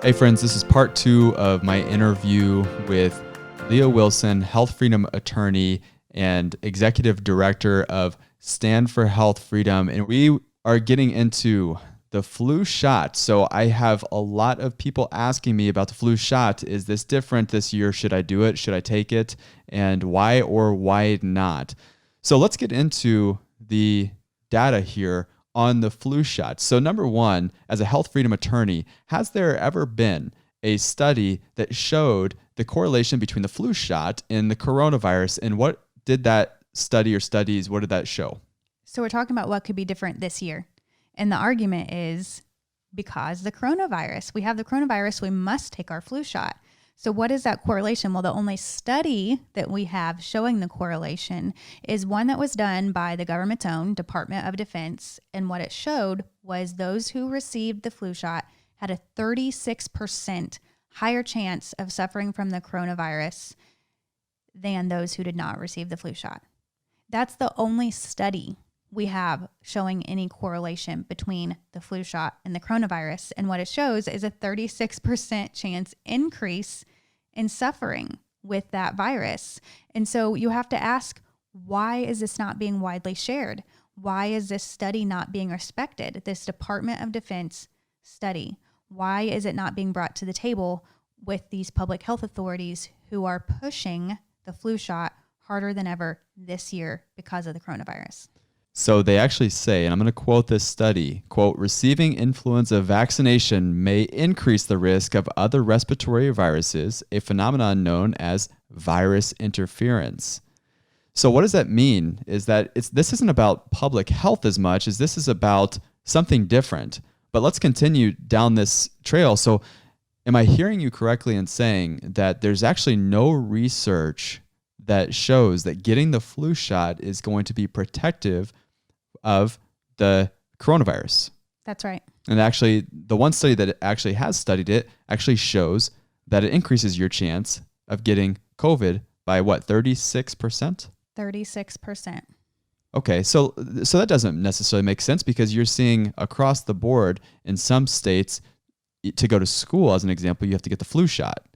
Hey friends, this is part 2 of my interview with Leah Wilson, health freedom attorney and executive director of Stand for Health Freedom. And we are getting into the flu shot. So I have a lot of people asking me about the flu shot. Is this different this year? Should I do it? Should I take it? And why or why not? So let's get into the data here on the flu shot. So number one, as a health freedom attorney, has there ever been a study that showed the correlation between the flu shot and the coronavirus? And what did that study or studies, what did that show? So we're talking about what could be different this year. And the argument is because the coronavirus, we have the coronavirus, we must take our flu shot. So what is that correlation? Well, the only study that we have showing the correlation is one that was done by the government's own Department of Defense. And what it showed was those who received the flu shot had a 36% higher chance of suffering from the coronavirus than those who did not receive the flu shot. That's the only study we have showing any correlation between the flu shot and the coronavirus. And what it shows is a 36% chance increase in suffering with that virus. And so you have to ask, why is this not being widely shared? Why is this study not being respected? This Department of Defense study, why is it not being brought to the table with these public health authorities who are pushing the flu shot harder than ever this year because of the coronavirus? So they actually say, and I'm going to quote this study, quote, receiving influenza vaccination may increase the risk of other respiratory viruses, a phenomenon known as virus interference. So what does that mean? Is that this isn't about public health as much as this is about something different. But let's continue down this trail. So am I hearing you correctly in saying that there's actually no research that shows that getting the flu shot is going to be protective of the coronavirus? That's right. And actually, the one study that actually has studied it actually shows that it increases your chance of getting COVID by what, 36%? 36%. Okay, so that doesn't necessarily make sense because you're seeing across the board in some states, to go to school, as an example, you have to get the flu shot.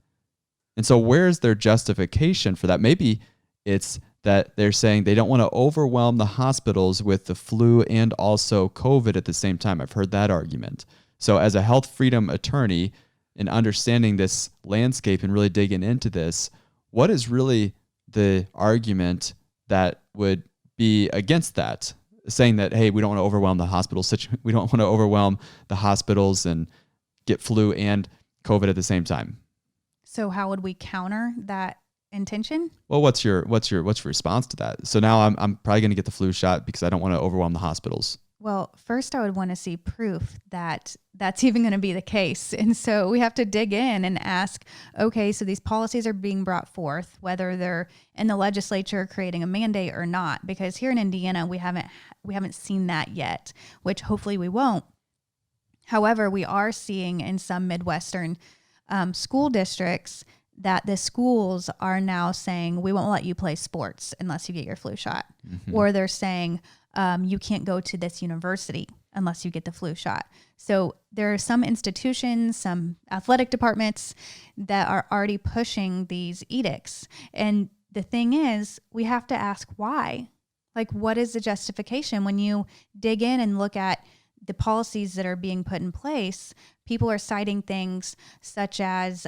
And so where's their justification for that? Maybe it's that they're saying they don't want to overwhelm the hospitals with the flu and also COVID at the same time. I've heard that argument. So as a health freedom attorney and understanding this landscape and really digging into this, what is really the argument that would be against that? Saying that, hey, we don't want to overwhelm the hospitals. We don't want to overwhelm the hospitals and get flu and COVID at the same time. So how would we counter that intention? Well, what's your response to that? So now I'm probably going to get the flu shot because I don't want to overwhelm the hospitals. Well, first I would want to see proof that that's even going to be the case. And so we have to dig in and ask, okay, so these policies are being brought forth, whether they're in the legislature creating a mandate or not, because here in Indiana, we haven't seen that yet, which hopefully we won't. However, we are seeing in some Midwestern school districts that the schools are now saying, we won't let you play sports unless you get your flu shot. Mm-hmm. Or they're saying, you can't go to this university unless you get the flu shot. So there are some institutions, some athletic departments that are already pushing these edicts. And the thing is, we have to ask why. Like, what is the justification? When you dig in and look at the policies that are being put in place, people are citing things such as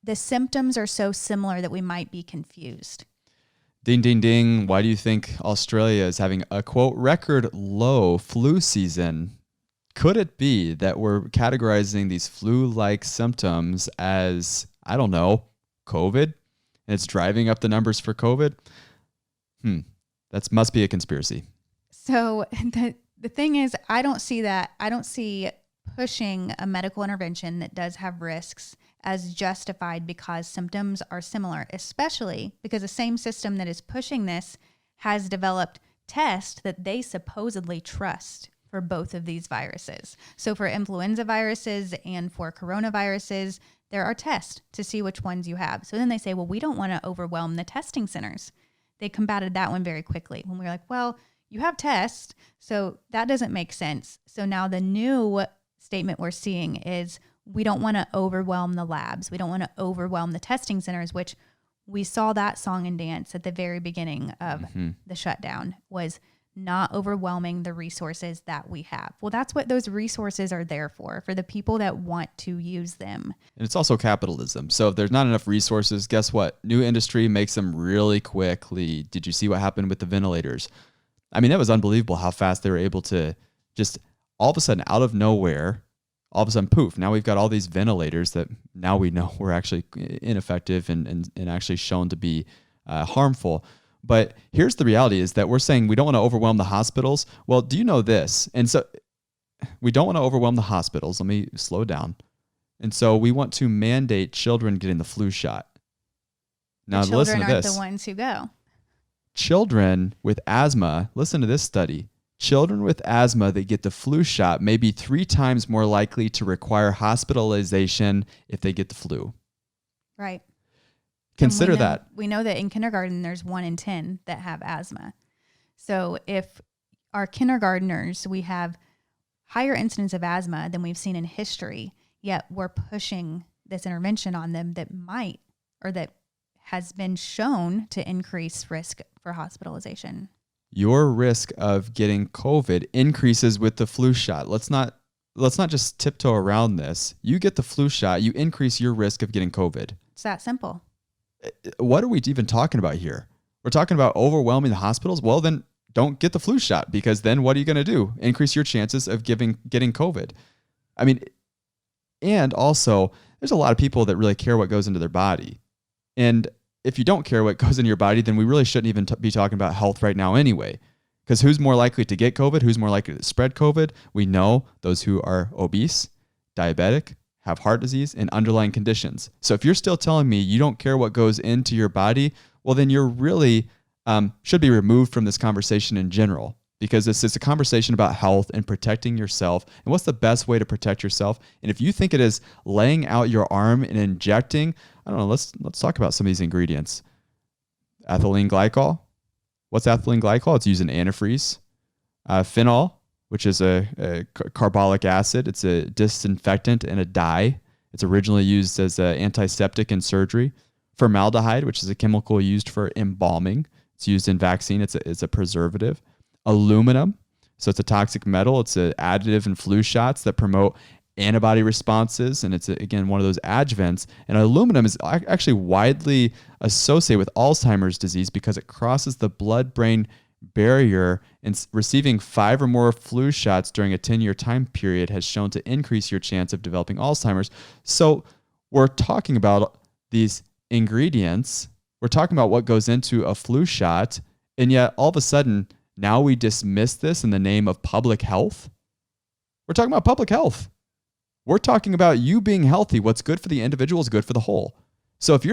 the symptoms are so similar that we might be confused. Ding, ding, ding. Why do you think Australia is having a, quote, record low flu season? Could it be that we're categorizing these flu-like symptoms as, I don't know, COVID? And it's driving up the numbers for COVID? That must be a conspiracy. So the thing is, I don't see that. I don't see pushing a medical intervention that does have risks as justified because symptoms are similar, especially because the same system that is pushing this has developed tests that they supposedly trust for both of these viruses. So for influenza viruses and for coronaviruses, there are tests to see which ones you have. So then they say, well, we don't want to overwhelm the testing centers. They combated that one very quickly when we were like, well, you have tests, so that doesn't make sense. So now the new statement we're seeing is we don't want to overwhelm the labs. We don't want to overwhelm the testing centers, which we saw that song and dance at the very beginning of the shutdown, was not overwhelming the resources that we have. Well, that's what those resources are there for the people that want to use them. And it's also capitalism. So if there's not enough resources, guess what? New industry makes them really quickly. Did you see what happened with the ventilators? I mean, that was unbelievable how fast they were able to just all of a sudden, out of nowhere, all of a sudden, poof, now we've got all these ventilators that now we know were actually ineffective and actually shown to be harmful. But here's the reality is that we're saying we don't want to overwhelm the hospitals. Well, do you know this? And so we don't want to overwhelm the hospitals. Let me slow down. And so we want to mandate children getting the flu shot. Now, the listen children to aren't this. the ones who go. Children with asthma, listen to this study. Children with asthma that get the flu shot may be 3 times more likely to require hospitalization if they get the flu. Right. Consider that. We know that in kindergarten, there's 1 in 10 that have asthma. So if our kindergartners, we have higher incidence of asthma than we've seen in history, yet we're pushing this intervention on them that might, or that has been shown to increase risk for hospitalization. Your risk of getting COVID increases with the flu shot. Let's not just tiptoe around this. You get the flu shot, you increase your risk of getting COVID. It's that simple. What are we even talking about here? We're talking about overwhelming the hospitals? Well, then don't get the flu shot, because then what are you going to do? Increase your chances of getting COVID. I mean, and also there's a lot of people that really care what goes into their body. And if you don't care what goes into your body, then we really shouldn't even be talking about health right now anyway. Because who's more likely to get COVID? Who's more likely to spread COVID? We know those who are obese, diabetic, have heart disease, and underlying conditions. So if you're still telling me you don't care what goes into your body, well, then you're really should be removed from this conversation in general, because this is a conversation about health and protecting yourself. And what's the best way to protect yourself? And if you think it is laying out your arm and injecting, I don't know, let's talk about some of these ingredients. Ethylene glycol. What's ethylene glycol? It's used in antifreeze. Phenol, which is a carbolic acid. It's a disinfectant and a dye. It's originally used as an antiseptic in surgery. Formaldehyde, which is a chemical used for embalming. It's used in vaccine. It's a preservative. Aluminum, so it's a toxic metal. It's an additive in flu shots that promote antibody responses, and it's again one of those adjuvants. And aluminum is actually widely associated with Alzheimer's disease because it crosses the blood-brain barrier, and receiving 5 or more flu shots during a 10-year time period has shown to increase your chance of developing Alzheimer's. So we're talking about these ingredients. We're talking about what goes into a flu shot, and yet all of a sudden now we dismiss this in the name of public health. We're talking about public health. We're talking about you being healthy. What's good for the individual is good for the whole. So if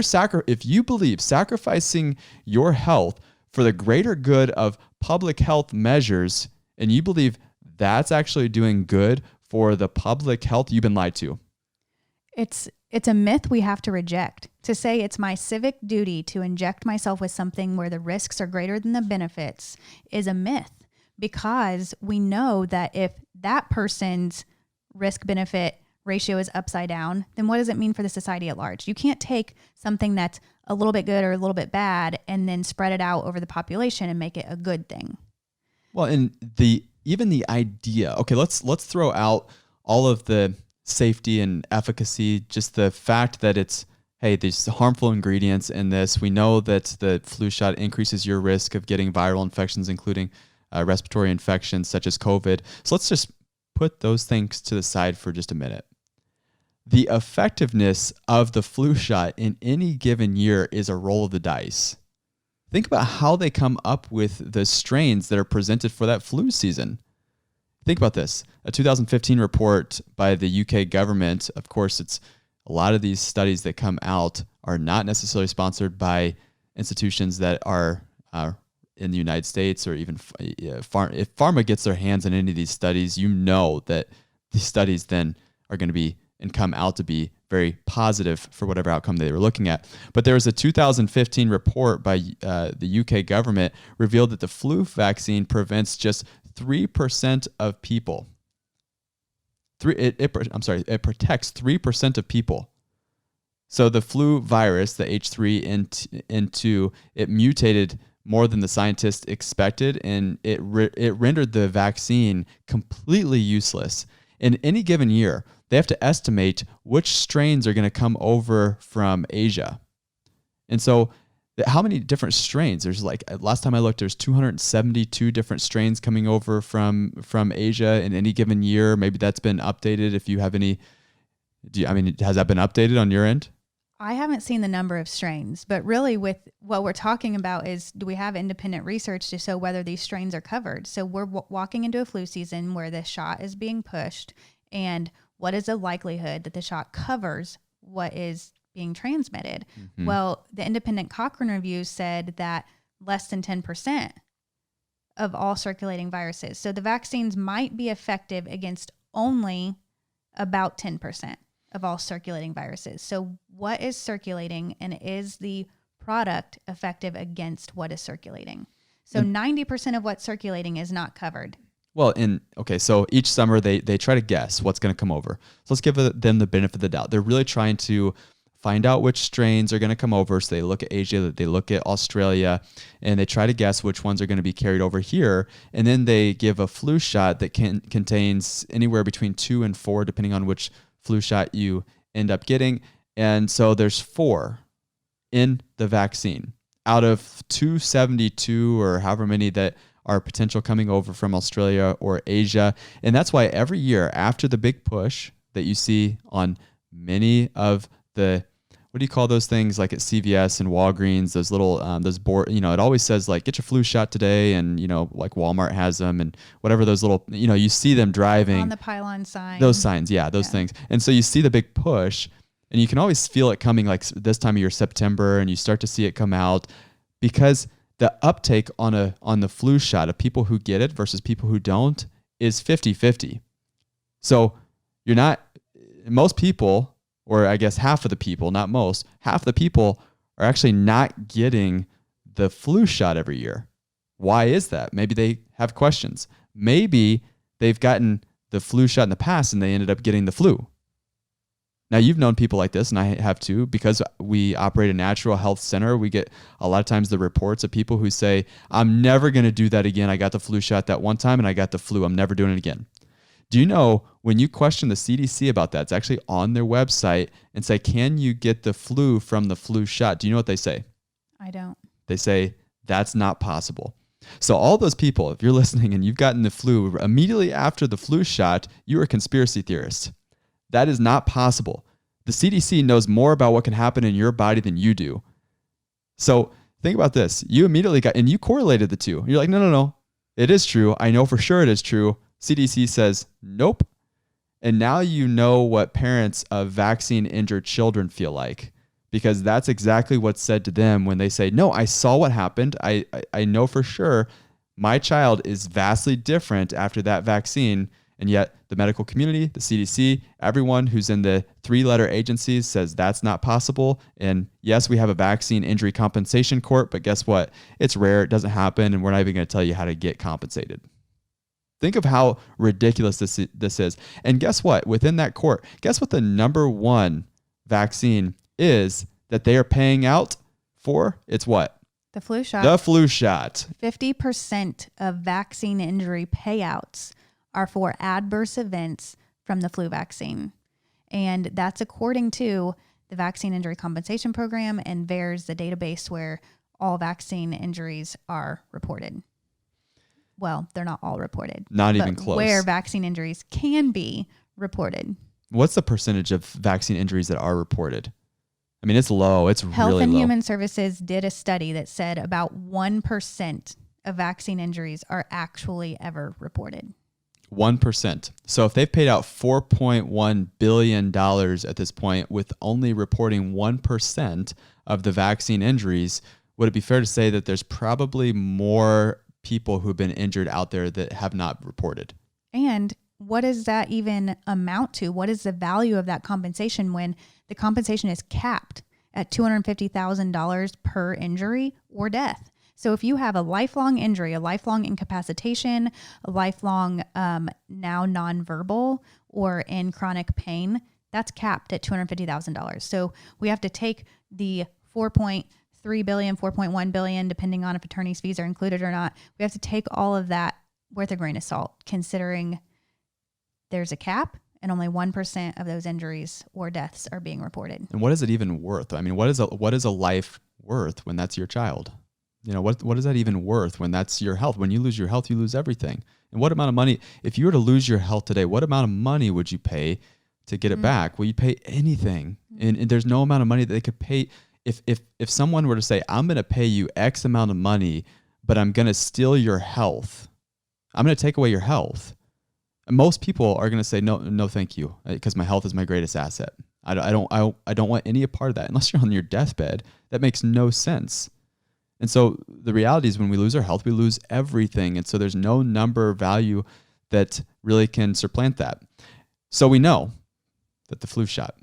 you believe sacrificing your health for the greater good of public health measures, and you believe that's actually doing good for the public health, you've been lied to. It's a myth we have to reject. To say it's my civic duty to inject myself with something where the risks are greater than the benefits is a myth, because we know that if that person's risk-benefit ratio is upside down, then what does it mean for the society at large? You can't take something that's a little bit good or a little bit bad and then spread it out over the population and make it a good thing. Well, and even the idea, okay, let's throw out all of the safety and efficacy, just the fact that it's, hey, there's harmful ingredients in this. We know that the flu shot increases your risk of getting viral infections, including respiratory infections such as COVID. So let's just put those things to the side for just a minute. The effectiveness of the flu shot in any given year is a roll of the dice. Think about how they come up with the strains that are presented for that flu season. Think about this. A 2015 report by the UK government, of course, it's a lot of these studies that come out are not necessarily sponsored by institutions that are in the United States, or even if pharma gets their hands on any of these studies, you know that these studies then are going to be and come out to be very positive for whatever outcome they were looking at. But there was a 2015 report by the UK government revealed that the flu vaccine prevents just 3% of people. It protects 3% of people. So the flu virus, the H3N2, it mutated more than the scientists expected, and it rendered the vaccine completely useless. In any given year, they have to estimate which strains are going to come over from Asia. And so how many different strains? There's like, last time I looked, there's 272 different strains coming over from Asia in any given year. Maybe that's been updated. If you have any, has that been updated on your end? I haven't seen the number of strains, but really with what we're talking about is, do we have independent research to show whether these strains are covered? So we're walking into a flu season where the shot is being pushed, and what is the likelihood that the shot covers what is being transmitted? Mm-hmm. Well, the independent Cochrane review said that less than 10% of all circulating viruses. So the vaccines might be effective against only about 10% of all circulating viruses. So what is circulating, and is the product effective against what is circulating? So 90% of what's circulating is not covered. Well, so each summer they try to guess what's going to come over. So let's give them the benefit of the doubt. They're really trying to find out which strains are going to come over. So they look at Asia, they look at Australia, and they try to guess which ones are going to be carried over here. And then they give a flu shot that contains anywhere between 2 and 4, depending on which flu shot you end up getting. And so there's 4 in the vaccine out of 272 or however many that are potential coming over from Australia or Asia. And that's why every year after the big push that you see on many of the, what do you call those things, like at CVS and Walgreens, those little, those board, it always says like, get your flu shot today. And, like Walmart has them and whatever those little, you see them driving. On the pylon sign. Those signs. Yeah, those things. And so you see the big push, and you can always feel it coming like this time of year, September, and you start to see it come out, because the uptake on the flu shot of people who get it versus people who don't is 50-50. So most people, or I guess half of the people, not most, half the people are actually not getting the flu shot every year. Why is that? Maybe they have questions. Maybe they've gotten the flu shot in the past and they ended up getting the flu. Now, you've known people like this, and I have too, because we operate a natural health center. We get a lot of times the reports of people who say, I'm never going to do that again. I got the flu shot that one time and I got the flu. I'm never doing it again. Do you know when you question the CDC about that, it's actually on their website, and say, can you get the flu from the flu shot? Do you know what they say? I don't. They say, that's not possible. So all those people, if you're listening and you've gotten the flu immediately after the flu shot, you're a conspiracy theorist. That is not possible. The CDC knows more about what can happen in your body than you do. So think about this. You immediately and you correlated the two. You're like, no. It is true. I know for sure it is true. CDC says, nope. And now you know what parents of vaccine-injured children feel like, because that's exactly what's said to them when they say, no, I saw what happened. I know for sure my child is vastly different after that vaccine. And yet the medical community, the CDC, everyone who's in the 3-letter agencies says that's not possible. And yes, we have a vaccine injury compensation court, but guess what? It's rare. It doesn't happen. And we're not even going to tell you how to get compensated. Think of how ridiculous this is. And guess what? Within that court, guess what the number one vaccine is that they are paying out for? It's what? The flu shot. The flu shot. 50% of vaccine injury payouts are for adverse events from the flu vaccine. And that's according to the Vaccine Injury Compensation Program and VAERS, the database where all vaccine injuries are reported. Well, they're not all reported. Not even close. Where vaccine injuries can be reported. What's the percentage of vaccine injuries that are reported? I mean, it's low. It's Health really and low. Human Services did a study that said about 1% of vaccine injuries are actually ever reported. 1%. So if they've paid out $4.1 billion at this point with only reporting 1% of the vaccine injuries, would it be fair to say that there's probably more people who've been injured out there that have not reported? And what does that even amount to? What is the value of that compensation when the compensation is capped at $250,000 per injury or death? So if you have a lifelong injury, a lifelong incapacitation, a lifelong now nonverbal, or in chronic pain, that's capped at $250,000. So we have to take the 4.3 billion, 4.1 billion, depending on if attorney's fees are included or not. We have to take all of that with a grain of salt, considering there's a cap and only 1% of those injuries or deaths are being reported. And what is it even worth? I mean, what is a life worth when that's your child? You know, what is that even worth when that's your health? When you lose your health, you lose everything. And what amount of money, if you were to lose your health today, what amount of money would you pay to get it back? Well, you'd pay anything. And there's no amount of money that they could pay. If someone were to say, I'm going to pay you X amount of money, but I'm going to steal your health. I'm going to take away your health. And most people are going to say, no, thank you, because my health is my greatest asset. I don't want any part of that. Unless you're on your deathbed, that makes no sense. And so the reality is when we lose our health, we lose everything. And so there's no number or value that really can supplant that. So we know that the flu shot,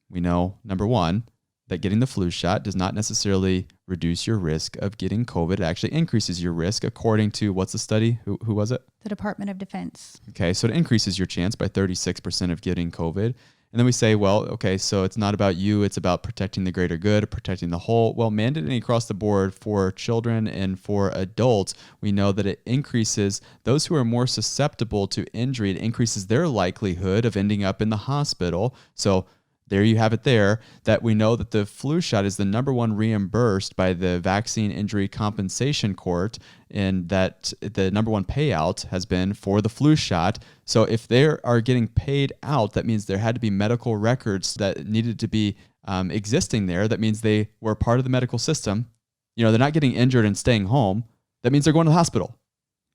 we know, number one, that getting the flu shot does not necessarily reduce your risk of getting COVID. It actually increases your risk according to, what's the study? Who was it? The Department of Defense. Okay, so it increases your chance by 36% of getting COVID. And then we say, well, okay, so it's not about you, it's about protecting the greater good, protecting the whole. Well, mandating across the board for children and for adults, we know that it increases those who are more susceptible to injury. It increases their likelihood of ending up in the hospital. So there you have it there, that we know that the flu shot is the number one reimbursed by the Vaccine Injury Compensation Court, and that the number one payout has been for the flu shot. So if they are getting paid out, that means there had to be medical records that needed to be existing there. That means they were part of the medical system. You know, they're not getting injured and staying home. That means they're going to the hospital.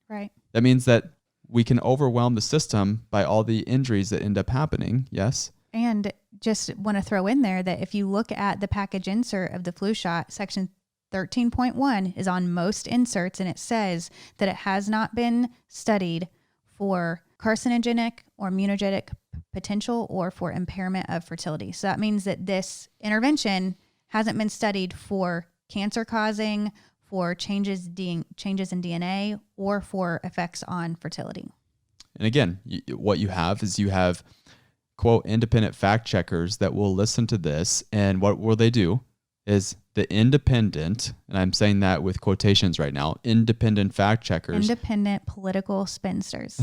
Right. That means that we can overwhelm the system by all the injuries that end up happening. Yes. And just want to throw in there that if you look at the package insert of the flu shot, section 13.1 is on most inserts, and it says that it has not been studied for carcinogenic or mutagenic potential or for impairment of fertility. So that means that this intervention hasn't been studied for cancer causing, for changes in DNA, or for effects on fertility. And again, what you have is quote, independent fact checkers that will listen to this. And what will they do is the independent, and I'm saying that with quotations right now, independent fact checkers. Independent political spinsters.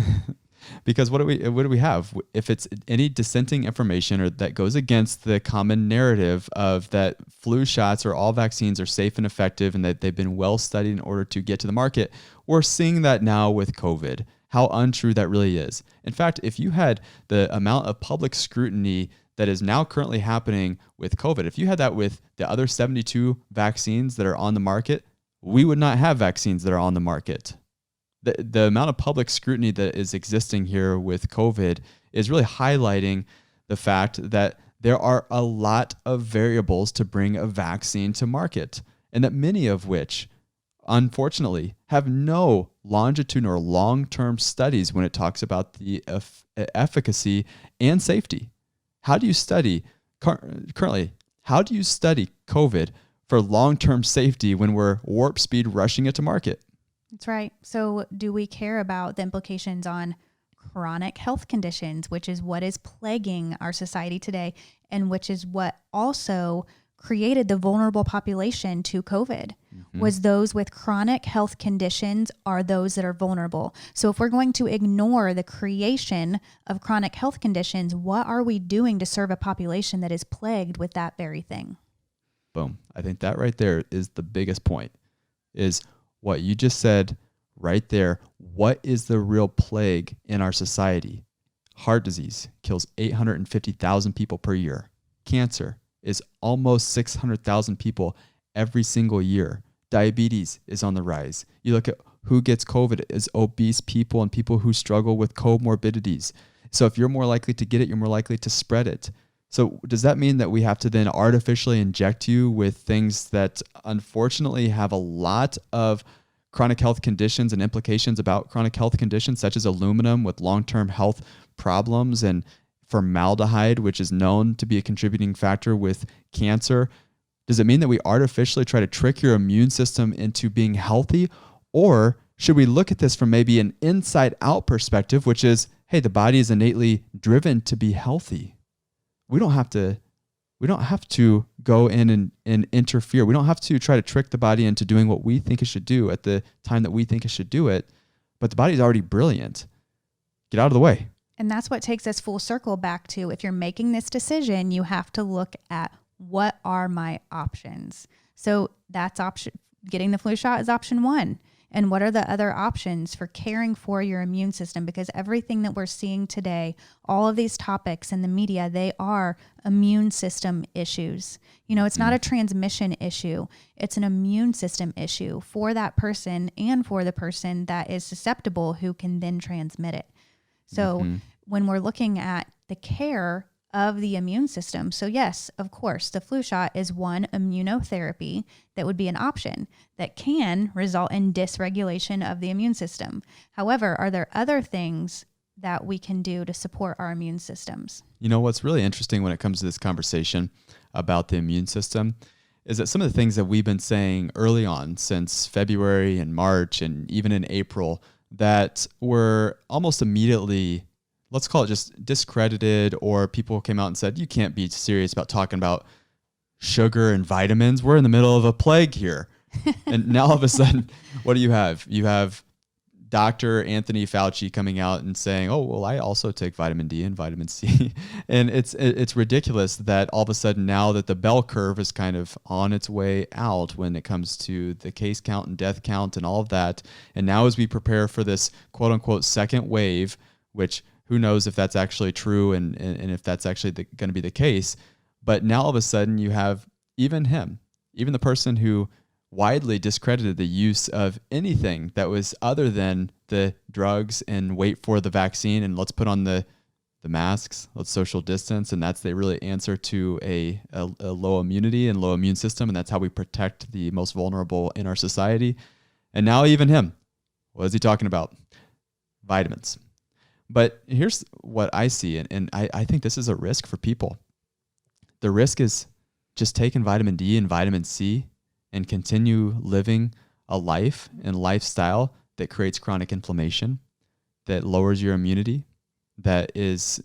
Because what do we have? If it's any dissenting information or that goes against the common narrative of that flu shots or all vaccines are safe and effective and that they've been well studied in order to get to the market, we're seeing that now with COVID. How untrue that really is. In fact, if you had the amount of public scrutiny that is now currently happening with COVID, if you had that with the other 72 vaccines that are on the market, we would not have vaccines that are on the market. The amount of public scrutiny that is existing here with COVID is really highlighting the fact that there are a lot of variables to bring a vaccine to market, and that many of which, unfortunately, have no longitudinal or long-term studies when it talks about the efficacy and safety. How do you study currently? How do you study COVID for long-term safety when we're warp speed rushing it to market? That's right. So do we care about the implications on chronic health conditions, which is what is plaguing our society today, and which is what also created the vulnerable population to COVID? Was those with chronic health conditions are those that are vulnerable. So if we're going to ignore the creation of chronic health conditions, what are we doing to serve a population that is plagued with that very thing? Boom. I think that right there is the biggest point, is what you just said right there. What is the real plague in our society? Heart disease kills 850,000 people per year. Cancer is almost 600,000 people every single year. Diabetes is on the rise. You look at who gets COVID is obese people and people who struggle with comorbidities. So if you're more likely to get it, you're more likely to spread it. So does that mean that we have to then artificially inject you with things that unfortunately have a lot of chronic health conditions and implications about chronic health conditions, such as aluminum with long-term health problems, and formaldehyde, which is known to be a contributing factor with cancer? Does it mean that we artificially try to trick your immune system into being healthy? Or should we look at this from maybe an inside out perspective, which is, hey, the body is innately driven to be healthy. We don't have to go in and interfere. We don't have to try to trick the body into doing what we think it should do at the time that we think it should do it. But the body's already brilliant. Get out of the way. And that's what takes us full circle back to, if you're making this decision, you have to look at, what are my options? So that's getting the flu shot is option one. And what are the other options for caring for your immune system? Because everything that we're seeing today, all of these topics in the media, they are immune system issues. It's not a transmission issue. It's an immune system issue for that person and for the person that is susceptible, who can then transmit it. So when we're looking at the care of the immune system, so yes, of course, the flu shot is one immunotherapy that would be an option that can result in dysregulation of the immune system. However, are there other things that we can do to support our immune systems? What's really interesting when it comes to this conversation about the immune system is that some of the things that we've been saying early on, since February and March and even in April, that were almost immediately, let's call it just discredited, or people came out and said, you can't be serious about talking about sugar and vitamins. We're in the middle of a plague here. And now all of a sudden, what do you have? You have Dr. Anthony Fauci coming out and saying, oh, well, I also take vitamin D and vitamin C. And it's ridiculous that all of a sudden, now that the bell curve is kind of on its way out when it comes to the case count and death count and all of that. And now as we prepare for this quote unquote second wave, which who knows if that's actually true and if that's actually going to be the case. But now all of a sudden you have even the person who widely discredited the use of anything that was other than the drugs and wait for the vaccine and let's put on the masks, let's social distance. And that's the really answer to a low immunity and low immune system. And that's how we protect the most vulnerable in our society. And now even him, what is he talking about? Vitamins. But here's what I see, and I think this is a risk for people. The risk is just taking vitamin D and vitamin C and continue living a life and lifestyle that creates chronic inflammation, that lowers your immunity, that is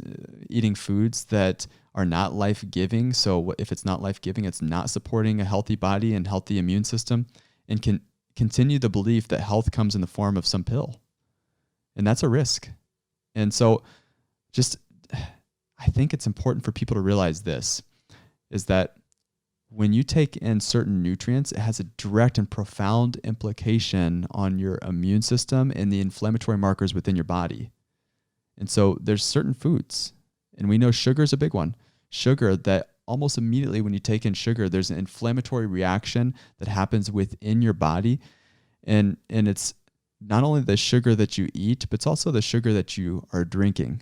eating foods that are not life-giving. So if it's not life-giving, it's not supporting a healthy body and healthy immune system, and can continue the belief that health comes in the form of some pill. And that's a risk. And so I think it's important for people to realize this, is that when you take in certain nutrients, it has a direct and profound implication on your immune system and the inflammatory markers within your body. And so there's certain foods, and we know sugar is a big one. Sugar, that almost immediately when you take in sugar, there's an inflammatory reaction that happens within your body. And it's not only the sugar that you eat, but it's also the sugar that you are drinking.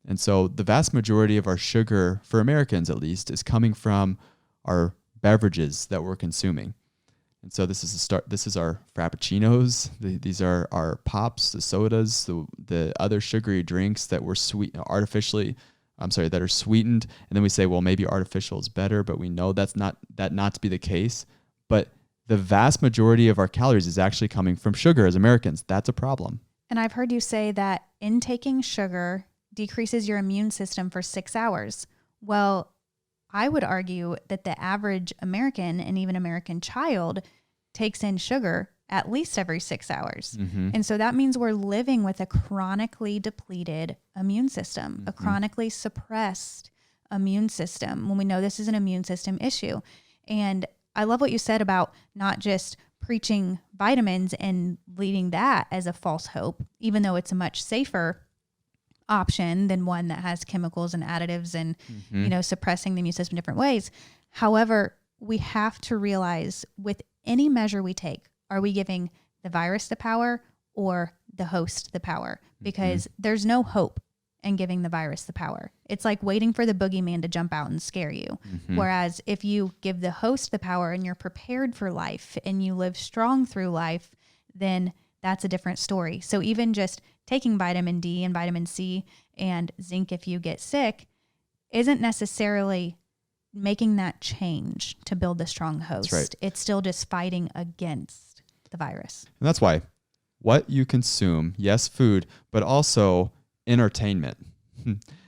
And so the vast majority of our sugar, for Americans at least, is coming from our beverages that we're consuming. And so this is our frappuccinos. These are our pops, the sodas, the other sugary drinks that were that are sweetened. And then we say, well, maybe artificial is better, but we know that's not to be the case. But the vast majority of our calories is actually coming from sugar as Americans. That's a problem. And I've heard you say that intaking sugar decreases your immune system for 6 hours. Well, I would argue that the average American and even American child takes in sugar at least every 6 hours. Mm-hmm. And so that means we're living with a chronically depleted immune system, mm-hmm. a chronically suppressed immune system, when we know this is an immune system issue. And I love what you said about not just preaching vitamins and leading that as a false hope, even though it's a much safer option than one that has chemicals and additives and, mm-hmm. Suppressing the immune system in different ways. However, we have to realize with any measure we take, are we giving the virus the power or the host the power? Because mm-hmm. there's no hope in giving the virus the power. It's like waiting for the boogeyman to jump out and scare you. Mm-hmm. Whereas if you give the host the power and you're prepared for life and you live strong through life, then that's a different story. So even just taking vitamin D and vitamin C and zinc if you get sick isn't necessarily making that change to build the strong host. That's right. It's still just fighting against the virus. And that's why what you consume, yes, food, but also entertainment.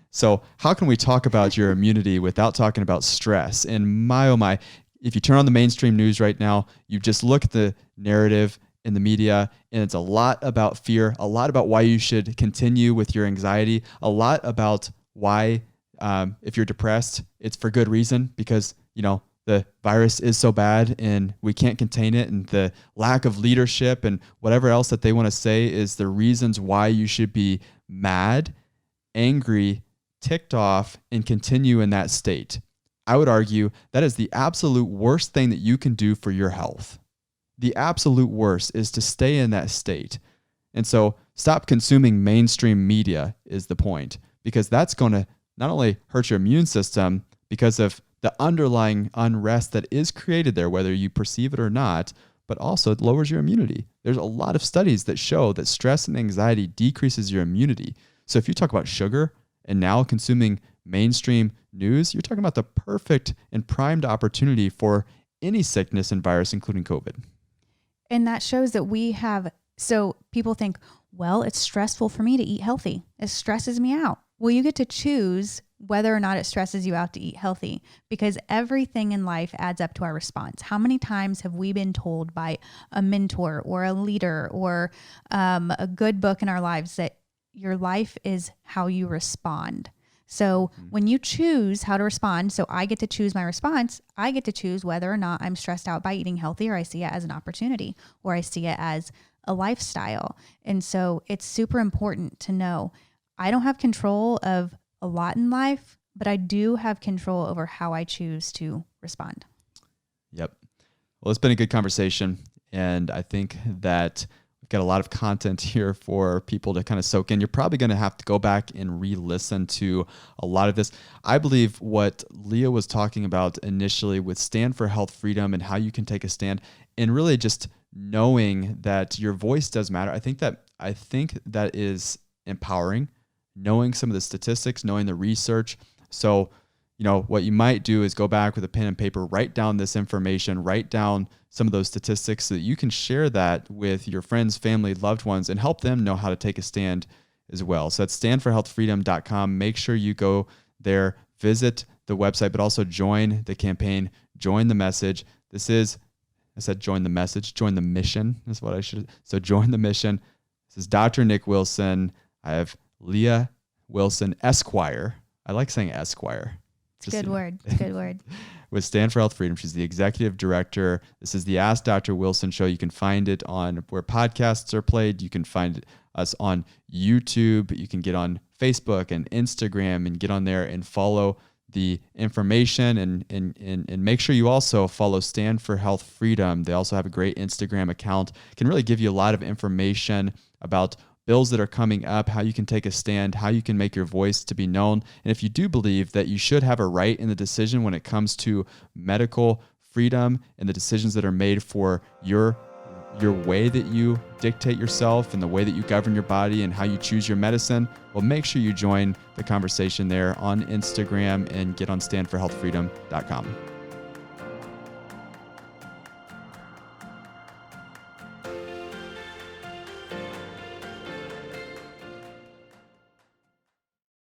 So how can we talk about your immunity without talking about stress? And my, oh my, if you turn on the mainstream news right now, you just look at the narrative in the media, and it's a lot about fear, a lot about why you should continue with your anxiety, a lot about why if you're depressed, it's for good reason, because, you know, the virus is so bad and we can't contain it, and the lack of leadership and whatever else that they want to say is the reasons why you should be mad, angry, ticked off, and continue in that state. I would argue that is the absolute worst thing that you can do for your health. The absolute worst is to stay in that state. And so stop consuming mainstream media is the point, because that's going to not only hurt your immune system because of the underlying unrest that is created there, whether you perceive it or not, but also it lowers your immunity. There's a lot of studies that show that stress and anxiety decreases your immunity. So if you talk about sugar and now consuming mainstream news, you're talking about the perfect and primed opportunity for any sickness and virus, including COVID. And that shows that we have, so people think, well, it's stressful for me to eat healthy. It stresses me out. Well, you get to choose whether or not it stresses you out to eat healthy, because everything in life adds up to our response. How many times have we been told by a mentor or a leader or a good book in our lives that your life is how you respond? So when you choose how to respond, so I get to choose my response, I get to choose whether or not I'm stressed out by eating healthy, or I see it as an opportunity, or I see it as a lifestyle. And so it's super important to know I don't have control of a lot in life, but I do have control over how I choose to respond. Yep. Well, it's been a good conversation, and I think that we've got a lot of content here for people to kind of soak in. You're probably going to have to go back and re-listen to a lot of this. I believe what Leah was talking about initially with Stand for Health Freedom and how you can take a stand, and really just knowing that your voice does matter. I think that is empowering, knowing some of the statistics, knowing the research. So, you know, what you might do is go back with a pen and paper, write down this information, write down some of those statistics so that you can share that with your friends, family, loved ones, and help them know how to take a stand as well. So that's standforhealthfreedom.com. Make sure you go there, visit the website, but also join the campaign, join the message. I said join the message, join the mission is what I should. So join the mission. This is Dr. Nick Wilson. I have Leah Wilson, Esquire. I like saying Esquire. It's a good word. It's a good word. With Stand for Health Freedom. She's the executive director. This is the Ask Dr. Wilson show. You can find it on where podcasts are played. You can find us on YouTube. You can get on Facebook and Instagram and get on there and follow the information and make sure you also follow Stand for Health Freedom. They also have a great Instagram account. Can really give you a lot of information about bills that are coming up, how you can take a stand, how you can make your voice to be known. And if you do believe that you should have a right in the decision when it comes to medical freedom and the decisions that are made for your way that you dictate yourself and the way that you govern your body and how you choose your medicine, well, make sure you join the conversation there on Instagram and get on standforhealthfreedom.com.